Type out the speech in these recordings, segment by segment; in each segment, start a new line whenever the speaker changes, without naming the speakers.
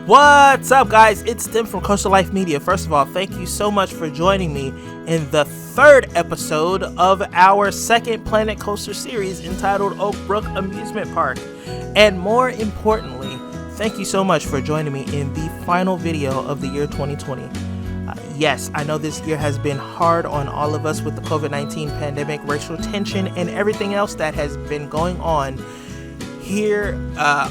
What's up, guys? It's Tim from Coastal Life Media. First of all, thank you so much for joining me in the third episode of our second Planet Coaster series entitled OAKBROOK Amusement Park. And more importantly, thank you so much for joining me in the final video of the year 2020. Yes, I know this year has been hard on all of us with the COVID-19 pandemic, racial tension, and everything else that has been going on here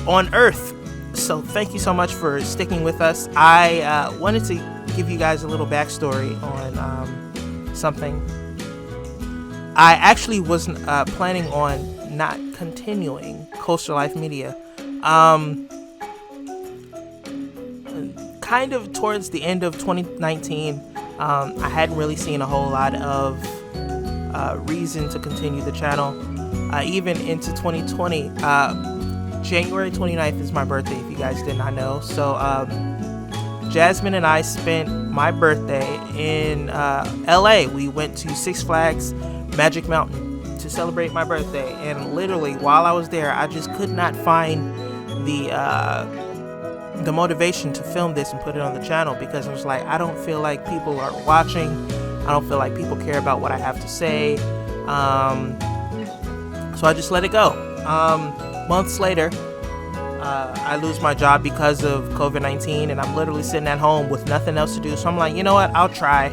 on Earth. So thank you so much for sticking with us. I wanted to give you guys a little backstory on something. I actually was planning on not continuing Coastal Life Media. Kind of towards the end of 2019, I hadn't really seen a whole lot of reason to continue the channel. Even into 2020, January 29th is my birthday, if you guys did not know. So Jasmine and I spent my birthday in LA. We went to Six Flags Magic Mountain to celebrate my birthday, and literally while I was there, I just could not find the motivation to film this and put it on the channel, because I was like, I don't feel like people are watching. I don't feel like people care about what I have to say. So I just let it go. Months later, I lose my job because of COVID-19, and I'm literally sitting at home with nothing else to do. So I'm like, you know what? I'll try.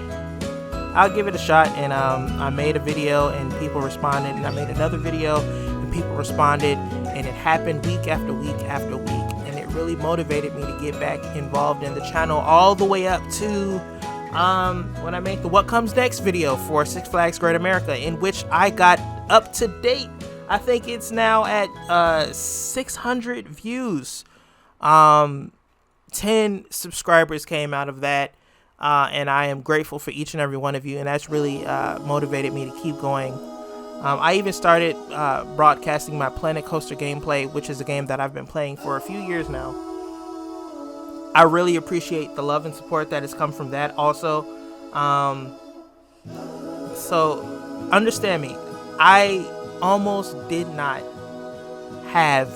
I'll give it a shot. And I made a video and people responded, and I made another video and people responded, and it happened week after week after week. And it really motivated me to get back involved in the channel, all the way up to when I made the What Comes Next video for Six Flags Great America, in which I got up to date. I think it's now at 600 views. 10 subscribers came out of that, and I am grateful for each and every one of you, and that's really motivated me to keep going. I even started broadcasting my Planet Coaster gameplay, which is a game that I've been playing for a few years now. I really appreciate the love and support that has come from that also. So understand me, I almost did not have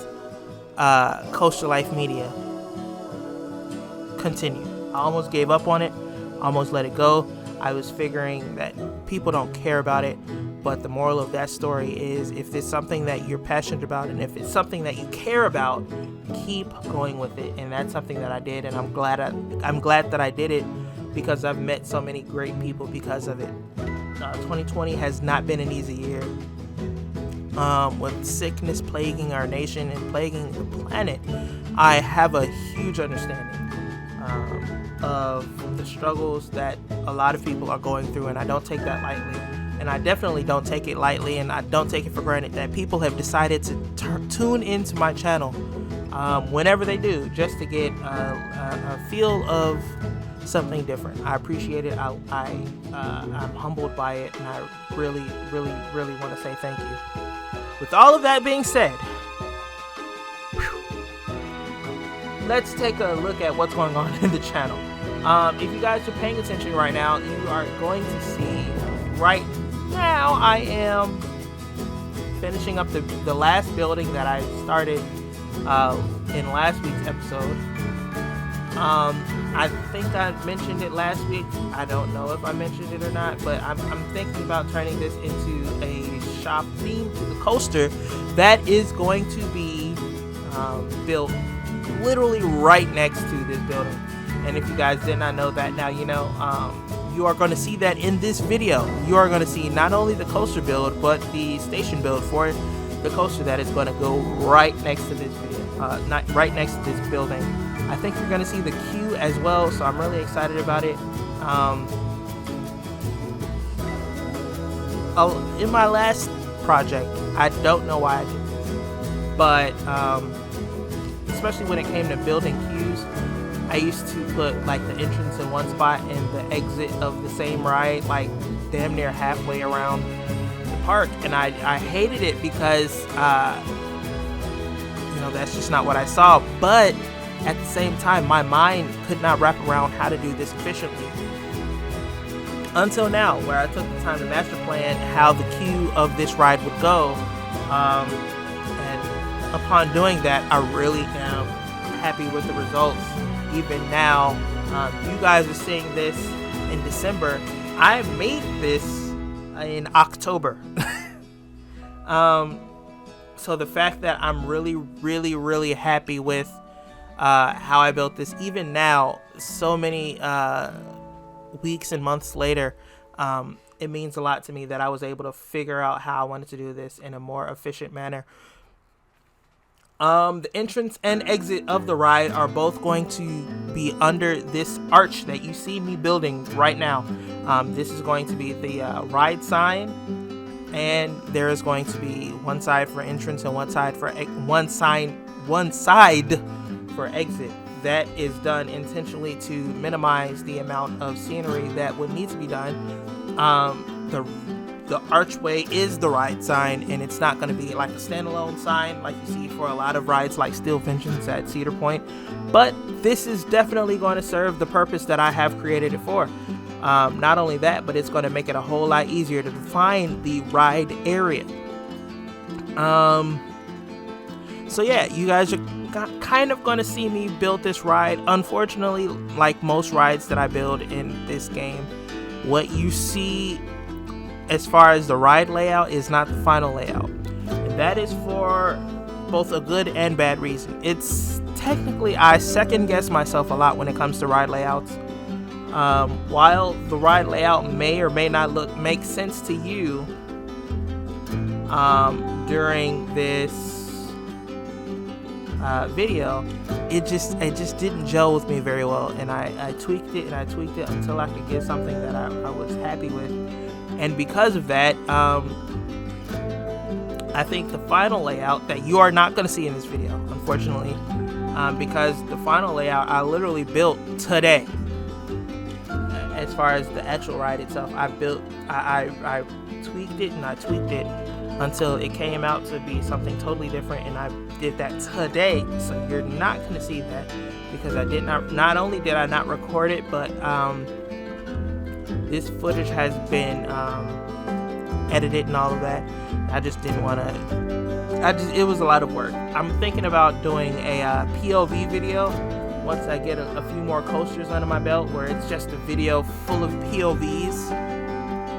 Coastal Life Media continue. I almost gave up on it, almost let it go. I was figuring that people don't care about it, but the moral of that story is, if it's something that you're passionate about and if it's something that you care about, keep going with it. And that's something that I did, and I'm glad that I did it, because I've met so many great people because of it. 2020 has not been an easy year. With sickness plaguing our nation and plaguing the planet, I have a huge understanding of the struggles that a lot of people are going through, and I don't take that lightly. And I definitely don't take it lightly, and I don't take it for granted that people have decided to tune into my channel whenever they do, just to get a feel of something different. I appreciate it. I'm humbled by it, and I really, really, really want to say thank you. With all of that being said, let's take a look at what's going on in the channel. If you guys are paying attention right now, you are going to see right now I am finishing up the last building that I started in last week's episode. I think I mentioned it last week. I don't know if I mentioned it or not, but I'm thinking about turning this into a shop theme to the coaster that is going to be built literally right next to this building. And if you guys did not know that, now you know. You are going to see that in this video. You are going to see not only the coaster build, but the station build for the coaster that is going to go right next to this video, not right next to this building. I think you're going to see the queue as well, so I'm really excited about it. In my last project, I don't know why I did this, but especially when it came to building queues, I used to put like the entrance in one spot and the exit of the same ride like damn near halfway around the park, and I hated it because that's just not what I saw. But at the same time, my mind could not wrap around how to do this efficiently. Until now, where I took the time to master plan how the queue of this ride would go. And upon doing that, I really am happy with the results. Even now, you guys are seeing this in December. I made this in October. So the fact that I'm really, really, really happy with how I built this, even now, so many weeks and months later, it means a lot to me that I was able to figure out how I wanted to do this in a more efficient manner. The entrance and exit of the ride are both going to be under this arch that you see me building right now. This is going to be the ride sign, and there is going to be one side for entrance and one side for exit. That is done intentionally to minimize the amount of scenery that would need to be done. The archway is the ride sign, and it's not going to be like a standalone sign like you see for a lot of rides like Steel Vengeance at Cedar Point, but this is definitely going to serve the purpose that I have created it for. Not only that, but it's going to make it a whole lot easier to define the ride area. So yeah, you guys are kind of going to see me build this ride. Unfortunately, like most rides that I build in this game, what you see as far as the ride layout is not the final layout. And that is for both a good and bad reason. It's technically, I second guess myself a lot when it comes to ride layouts. While the ride layout may or may not make sense to you during this video, it just didn't gel with me very well, and I tweaked it until I could get something that I was happy with. And because of that, I think the final layout that you are not going to see in this video, unfortunately, because the final layout I literally built today. As far as the actual ride itself, I tweaked it until it came out to be something totally different, and I did that today. So you're not going to see that because I did not only did I not record it, but this footage has been edited and all of that. I just didn't want to. It was a lot of work. I'm thinking about doing a POV video once I get a few more coasters under my belt, where it's just a video full of POVs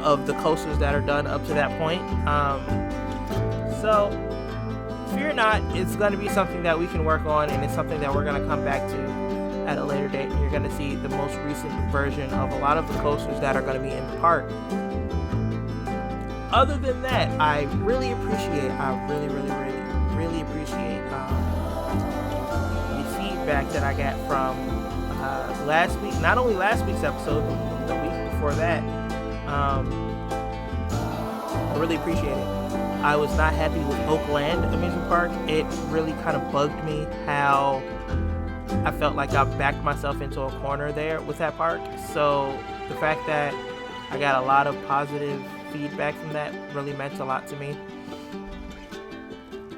of the coasters that are done up to that point. So fear not, it's going to be something that we can work on, and it's something that we're going to come back to at a later date. And you're going to see the most recent version of a lot of the coasters that are going to be in the park. Other than that, I really appreciate the feedback that I got from last week. Not only last week's episode, but the week before that. I really appreciate it. I was not happy with Oakland Amusement Park. It really kind of bugged me how I felt like I backed myself into a corner there with that park. So the fact that I got a lot of positive feedback from that really meant a lot to me.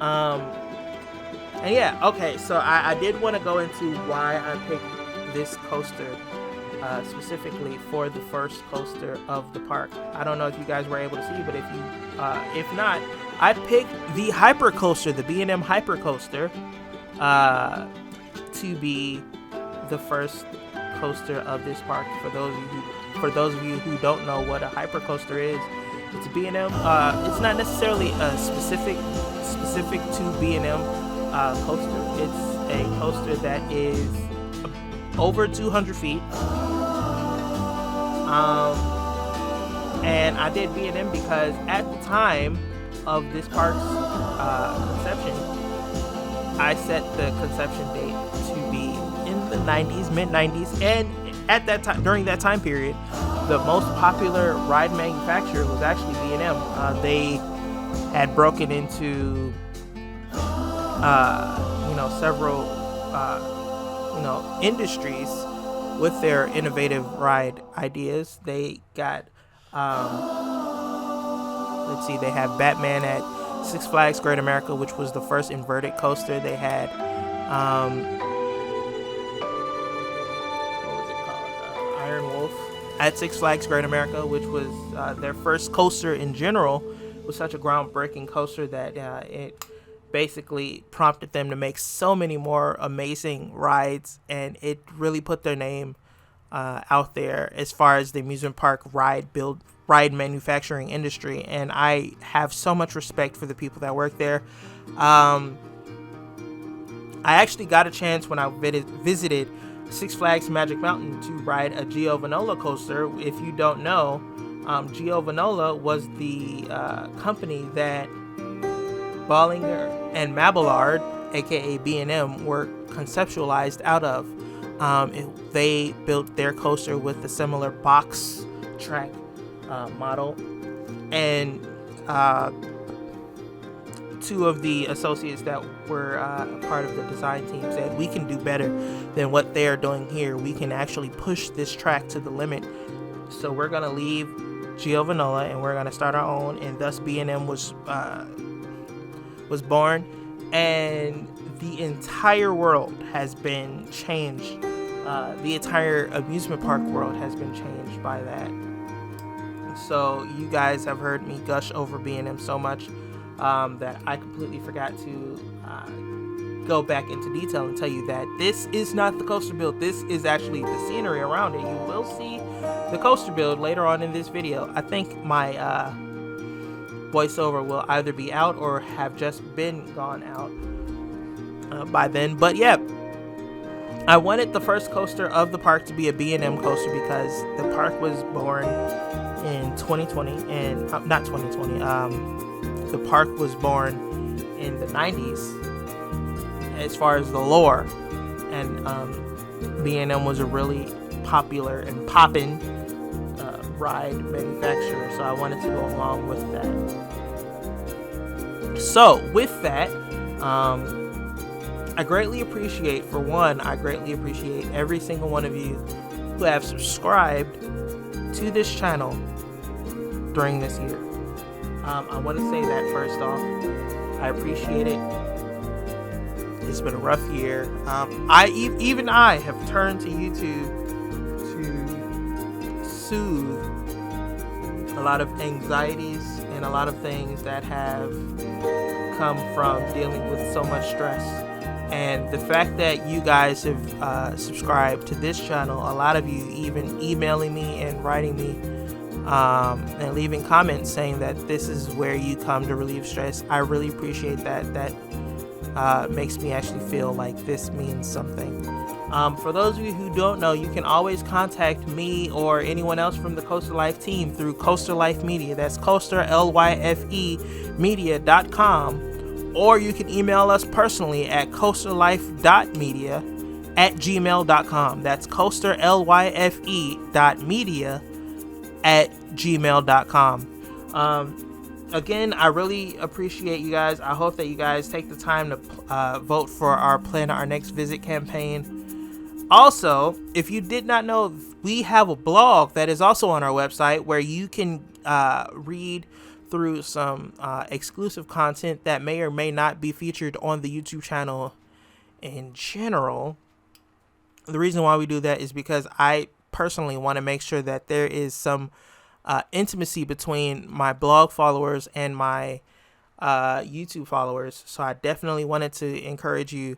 And yeah, okay, so I did want to go into why I picked this coaster specifically for the first coaster of the park. I don't know if you guys were able to see, but if not, I picked the Hyper Coaster, the B&M Hyper Coaster, to be the first coaster of this park. For those of you who don't know what a Hyper Coaster is, it's a B&M. It's not necessarily specific to B&M coaster. It's a coaster that is over 200 feet. And I did B&M because at the time of this park's conception, I set the conception date to be in the 90s, mid-90s, and at that time, during that time period, the most popular ride manufacturer was actually B&M. They had broken into several industries with their innovative ride ideas. They got they have Batman at Six Flags Great America, which was the first inverted coaster. They had Iron Wolf at Six Flags Great America, which was their first coaster in general. It was such a groundbreaking coaster that it basically prompted them to make so many more amazing rides, and it really put their name out there as far as the amusement park ride manufacturing industry. And I have so much respect for the people that work there. I actually got a chance when I visited Six Flags Magic Mountain to ride a Giovanola coaster. If you don't know, Giovanola was the company that Bollinger and Mabillard, aka B&M, were conceptualized out of. They built their coaster with a similar box track model, and two of the associates that were part of the design team said, we can do better than what they're doing here. We can actually push this track to the limit. So we're going to leave Giovanola and we're going to start our own, and thus B&M was born, and the entire world has been changed. The entire amusement park world has been changed by that. So you guys have heard me gush over B&M so much that I completely forgot to go back into detail and tell you that this is not the coaster build. This is actually the scenery around it. You will see the coaster build later on in this video. I think my voiceover will either be out or have just been gone out by then. But yeah, I wanted the first coaster of the park to be a B&M coaster because the park was born in 2020, and not 2020. The park was born in the 90s as far as the lore, and B&M was a really popular and poppin' ride manufacturer, so I wanted to go along with that. So with that, I greatly appreciate every single one of you who have subscribed to this channel during this year. I want to say that first off, I appreciate it. It's been a rough year. Even I have turned to YouTube to soothe a lot of anxieties and a lot of things that have come from dealing with so much stress. And the fact that you guys have subscribed to this channel, a lot of you even emailing me and writing me and leaving comments saying that this is where you come to relieve stress, I really appreciate that. That makes me actually feel like this means something. For those of you who don't know, you can always contact me or anyone else from the Coaster Life team through Coaster Life Media. That's Coaster, L-Y-F-E, media.com. Or you can email us personally at coasterlife.media@gmail.com. That's Coaster, LYFE.media@gmail.com. Again, I really appreciate you guys. I hope that you guys take the time to vote for our Plan Our Next Visit campaign. Also, if you did not know, we have a blog that is also on our website where you can read through some exclusive content that may or may not be featured on the YouTube channel in general. The reason why we do that is because I personally want to make sure that there is some intimacy between my blog followers and my YouTube followers. So I definitely wanted to encourage you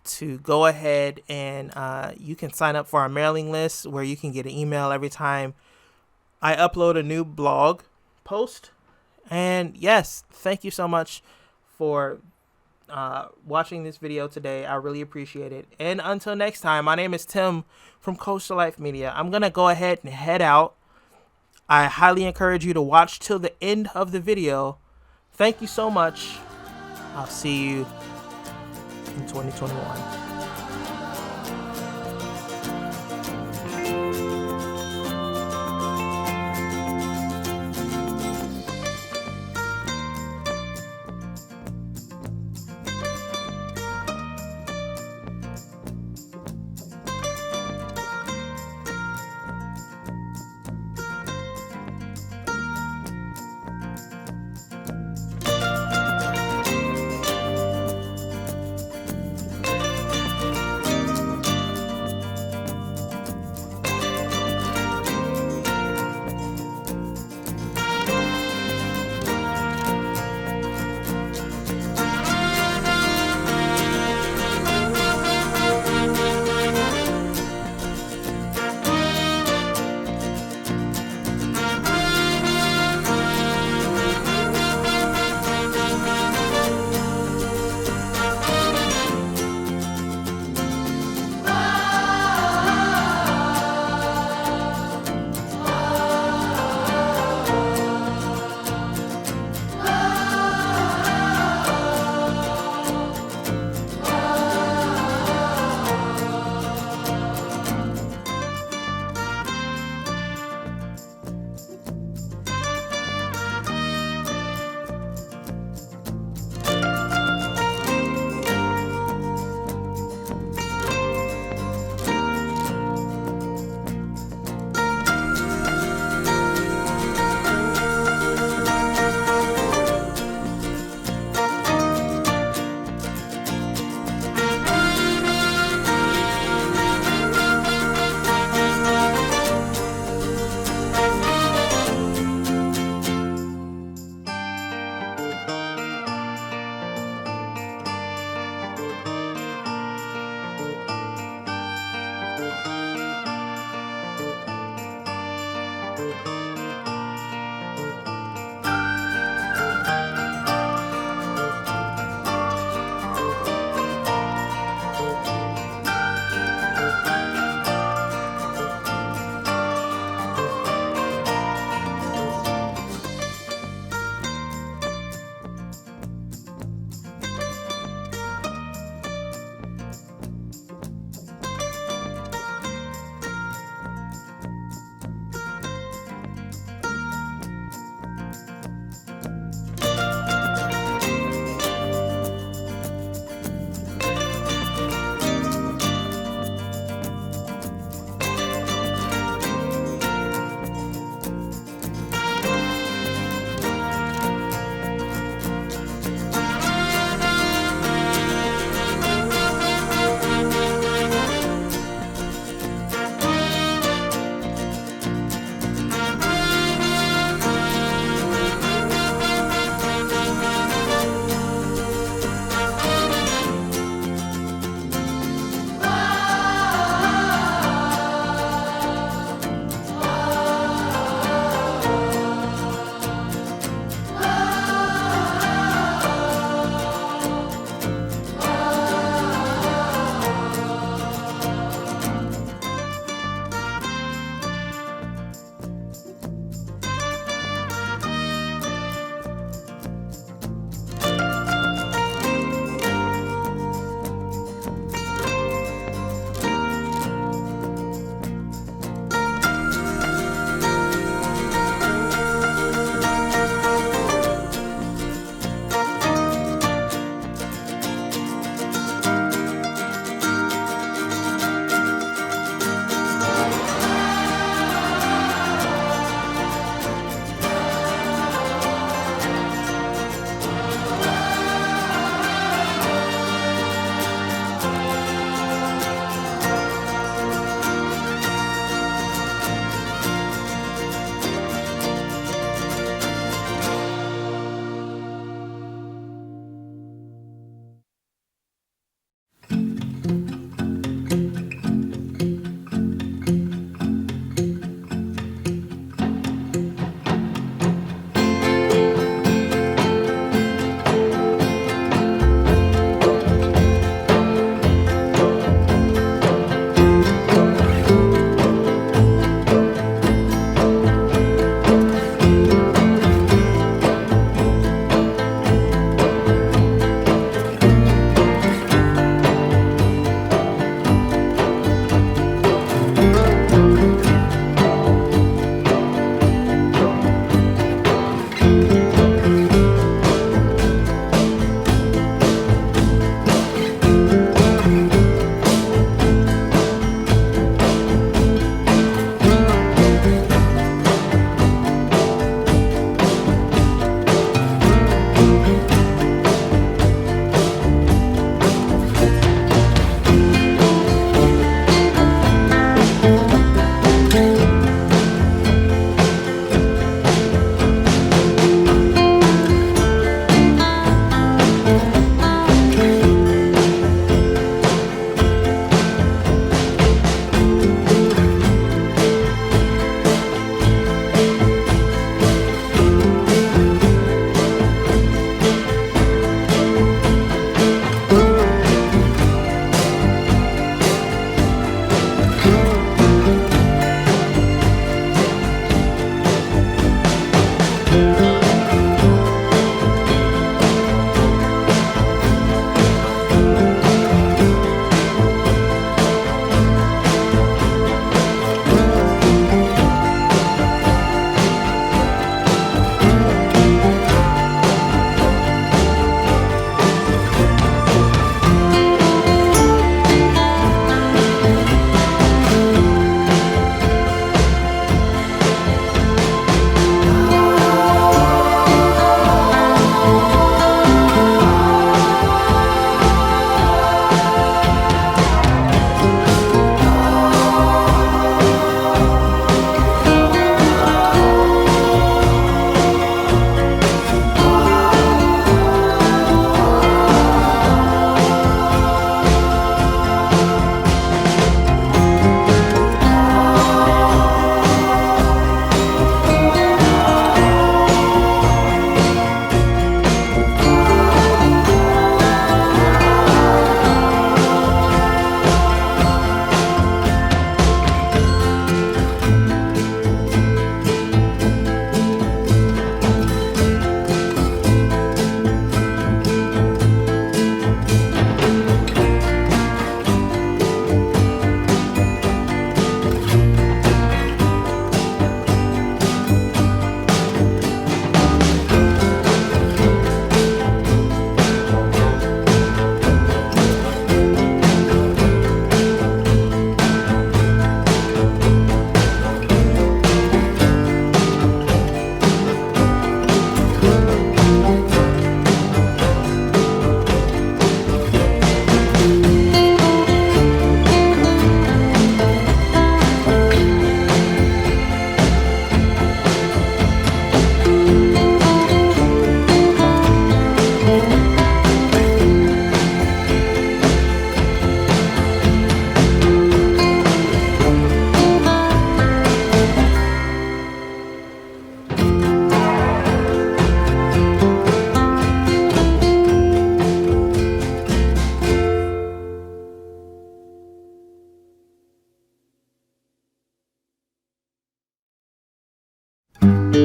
to go ahead and you can sign up for our mailing list where you can get an email every time I upload a new blog post. And yes, thank you so much for watching this video today. I really appreciate it. And until next time, my name is Tim from Coaster Life Media. I'm going to go ahead and head out. I highly encourage you to watch till the end of the video. Thank you so much. I'll see you in 2021.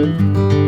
you.